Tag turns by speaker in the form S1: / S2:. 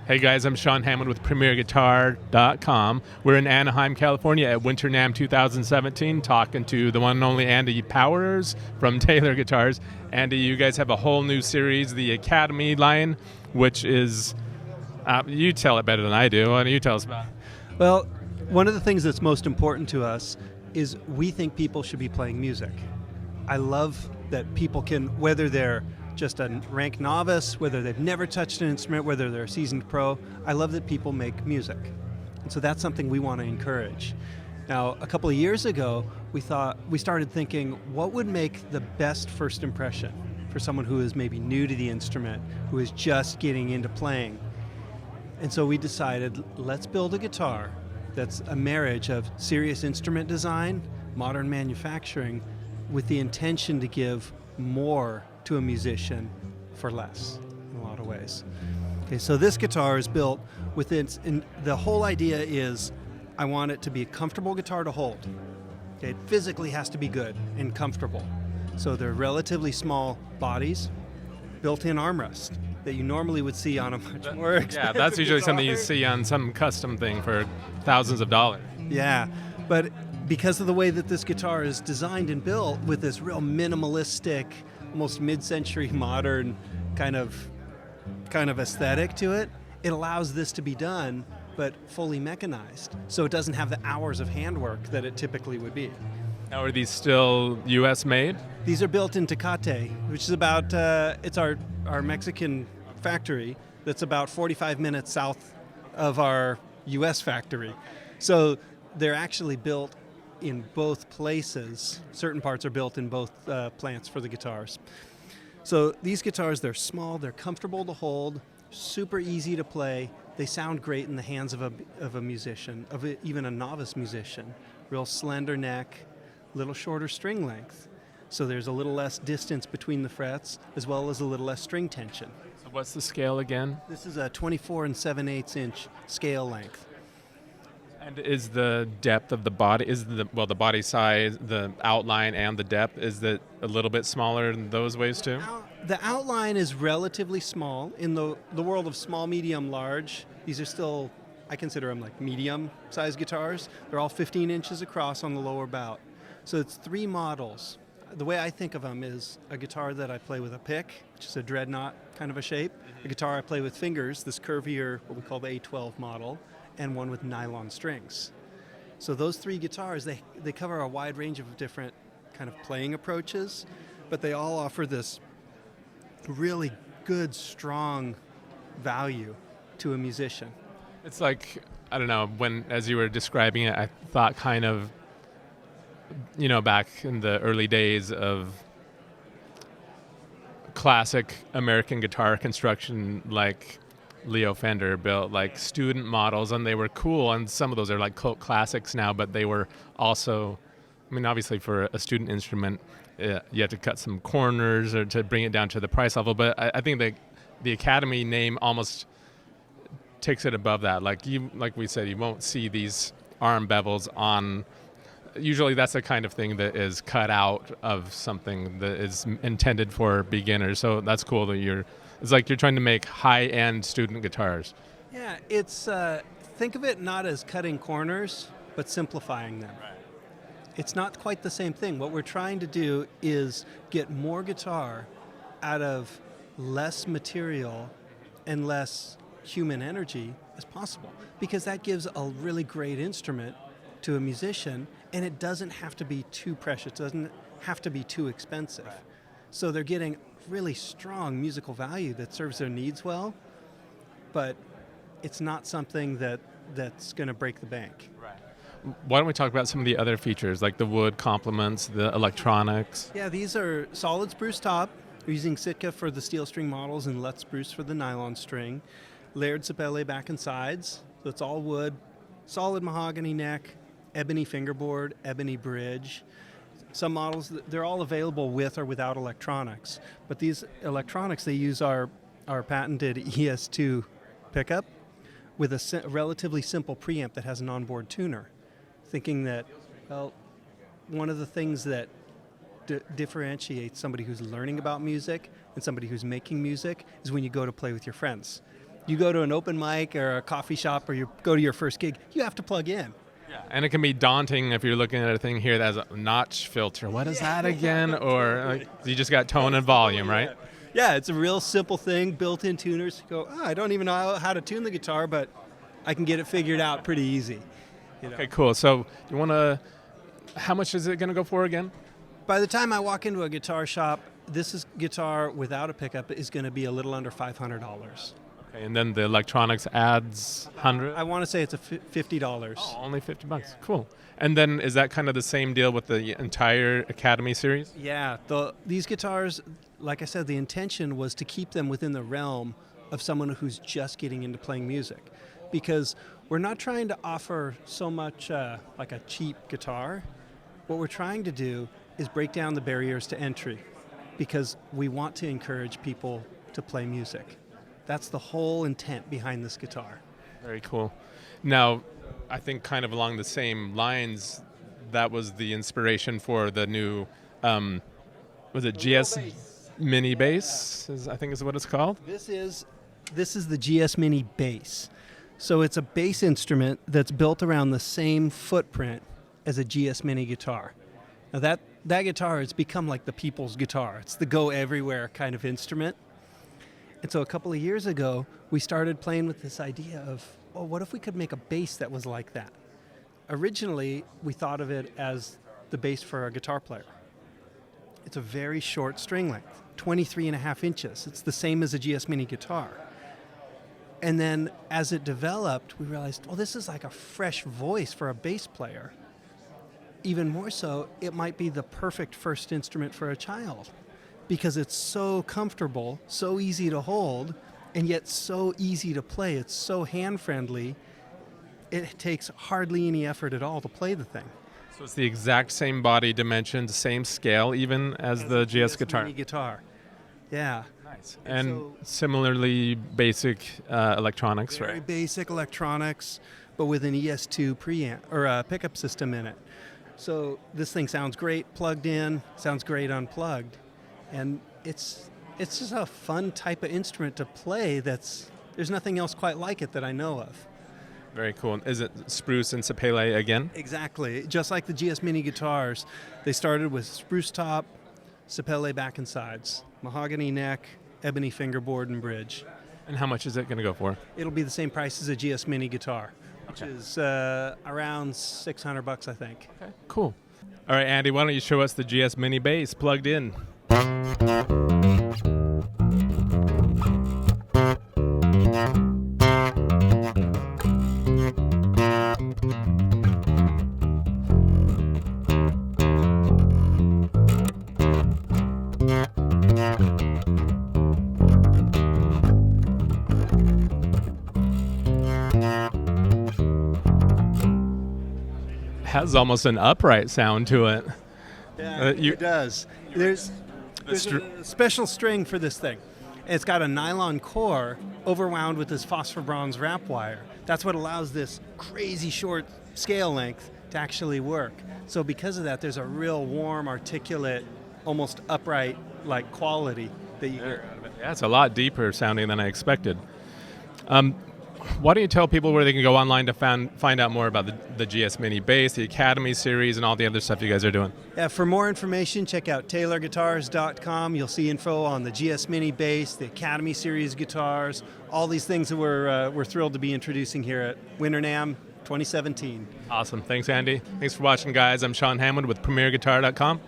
S1: Hey guys, I'm Sean Hammond with PremierGuitar.com. We're in Anaheim, California at Winter NAMM 2017 talking to the one and only Andy Powers from Taylor Guitars. Andy, you guys have a whole new series, the Academy line, which is, you tell it better than I do. Why don't you tell us about it?
S2: Well, one of the things that's most important to us is we think people should be playing music. I love that people can, whether they're just a rank novice, whether they've never touched an instrument, whether they're a seasoned pro, I love that people make music. And so that's something we want to encourage. Now, a couple of years ago, we started thinking, what would make the best first impression for someone who is maybe new to the instrument, who is just getting into playing? And so we decided, let's build a guitar that's a marriage of serious instrument design, modern manufacturing, with the intention to give more to a musician for less in a lot of ways. Okay, so this guitar is built with its, and the whole idea is I want it to be a comfortable guitar to hold. Okay, it physically has to be good and comfortable. So they're relatively small bodies, built-in armrest that you normally would see on a much more expensive
S1: Yeah, that's usually
S2: guitar.
S1: something you see on some custom thing for thousands of dollars.
S2: Yeah, but because of the way that this guitar is designed and built with this real minimalistic, almost mid-century modern kind of aesthetic to it, it allows this to be done, but fully mechanized. So it doesn't have the hours of handwork that it typically would be.
S1: Now, are these still U.S. made?
S2: These are built in Tecate, which is about, it's our Mexican factory that's about 45 minutes south of our U.S. factory. So they're actually built in both places. Certain parts are built in both plants for the guitars. So these guitars, they're small, they're comfortable to hold, super easy to play. They sound great in the hands of a musician, even a novice musician. Real slender neck, little shorter string length. So there's a little less distance between the frets, as well as a little less string tension.
S1: So what's the scale again?
S2: This is a 24 7/8 inch scale length.
S1: And is the depth of the body, the body size, the outline and the depth, is that a little bit smaller in those ways too?
S2: The outline is relatively small. In the world of small, medium, large, these are still, I consider them like medium-sized guitars. They're all 15 inches across on the lower bout. So it's 3 models. The way I think of them is a guitar that I play with a pick, which is a dreadnought kind of a shape, a guitar I play with fingers, this curvier, what we call the A12 model, and one with nylon strings. So those 3 guitars, they cover a wide range of different kind of playing approaches, but they all offer this really good, strong value to a musician.
S1: It's like, I don't know, as you were describing it, I thought kind of, back in the early days of classic American guitar construction, like Leo Fender built like student models, and they were cool, and some of those are like cult classics now, but they were also, obviously for a student instrument, you have to cut some corners or to bring it down to the price level, but I think the Academy name almost takes it above that. Like we said, you won't see these arm bevels on, usually that's the kind of thing that is cut out of something that is intended for beginners, so that's cool that it's like you're trying to make high-end student guitars.
S2: Yeah, it's think of it not as cutting corners, but simplifying them.
S1: Right.
S2: It's not quite the same thing. What we're trying to do is get more guitar out of less material and less human energy as possible, because that gives a really great instrument to a musician, and it doesn't have to be too precious, it doesn't have to be too expensive. Right. So they're getting really strong musical value that serves their needs well, but it's not something that's going to break the bank.
S1: Right. Why don't we talk about some of the other features, like the wood complements, the electronics?
S2: Yeah, these are solid spruce top. We're using Sitka for the steel string models and Lutz spruce for the nylon string. Layered sapele back and sides, so it's all wood. Solid mahogany neck, ebony fingerboard, ebony bridge. Some models, they're all available with or without electronics, but these electronics, they use our patented ES2 pickup with a relatively simple preamp that has an onboard tuner, thinking that, well, one of the things that differentiates somebody who's learning about music and somebody who's making music is when you go to play with your friends. You go to an open mic or a coffee shop or you go to your first gig, you have to plug in.
S1: And it can be daunting if you're looking at a thing here that has a notch filter. What is that again? Or you just got tone and volume, right?
S2: Yeah, it's a real simple thing, built-in tuners. You go, I don't even know how to tune the guitar, but I can get it figured out pretty easy. You know?
S1: Okay, cool. So you want to, how much is it going to go for again?
S2: By the time I walk into a guitar shop, guitar without a pickup is going to be a little under $500.
S1: Okay, and then the electronics adds 100?
S2: I want to say it's a $50.
S1: Oh, only $50. Cool. And then is that kind of the same deal with the entire Academy series?
S2: Yeah, these guitars, like I said, the intention was to keep them within the realm of someone who's just getting into playing music, because we're not trying to offer so much like a cheap guitar. What we're trying to do is break down the barriers to entry, because we want to encourage people to play music. That's the whole intent behind this guitar.
S1: Very cool. Now, I think kind of along the same lines, that was the inspiration for the new, was it GS Mini Bass? I think is what it's called.
S2: This is the GS Mini Bass. So it's a bass instrument that's built around the same footprint as a GS Mini guitar. Now that guitar has become like the people's guitar. It's the go everywhere kind of instrument. And so a couple of years ago, we started playing with this idea of, well, what if we could make a bass that was like that? Originally, we thought of it as the bass for a guitar player. It's a very short string length, 23.5 inches. It's the same as a GS Mini guitar. And then as it developed, we realized, well, this is like a fresh voice for a bass player. Even more so, it might be the perfect first instrument for a child, because it's so comfortable, so easy to hold, and yet so easy to play. It's so hand-friendly, it takes hardly any effort at all to play the thing.
S1: So it's the exact same body dimensions, same scale even as the GS guitar.
S2: Mini guitar. Yeah.
S1: Nice. And similarly basic electronics,
S2: Very
S1: right?
S2: basic electronics, but with an ES2 preamp or a pickup system in it. So this thing sounds great plugged in, sounds great unplugged. And it's just a fun type of instrument to play there's nothing else quite like it that I know of.
S1: Very cool. Is it spruce and sapele again?
S2: Exactly. Just like the GS Mini guitars, they started with spruce top, sapele back and sides, mahogany neck, ebony fingerboard and bridge.
S1: And how much is it going to go for?
S2: It'll be the same price as a GS Mini guitar, which is around $600, I think.
S1: Okay, cool. All right, Andy, why don't you show us the GS Mini Bass plugged in? Has almost an upright sound to it.
S2: Yeah, it does. There's a special string for this thing. It's got a nylon core overwound with this phosphor bronze wrap wire. That's what allows this crazy short scale length to actually work. So because of that, there's a real warm, articulate, almost upright like quality that you hear out of it.
S1: Yeah, it's a lot deeper sounding than I expected. Why don't you tell people where they can go online to find out more about the GS Mini Bass, the Academy series, and all the other stuff you guys are doing?
S2: Yeah, for more information, check out taylorguitars.com. You'll see info on the GS Mini Bass, the Academy series guitars, all these things that we're thrilled to be introducing here at Winter NAMM 2017.
S1: Awesome. Thanks, Andy. Thanks for watching, guys. I'm Sean Hammond with PremierGuitar.com.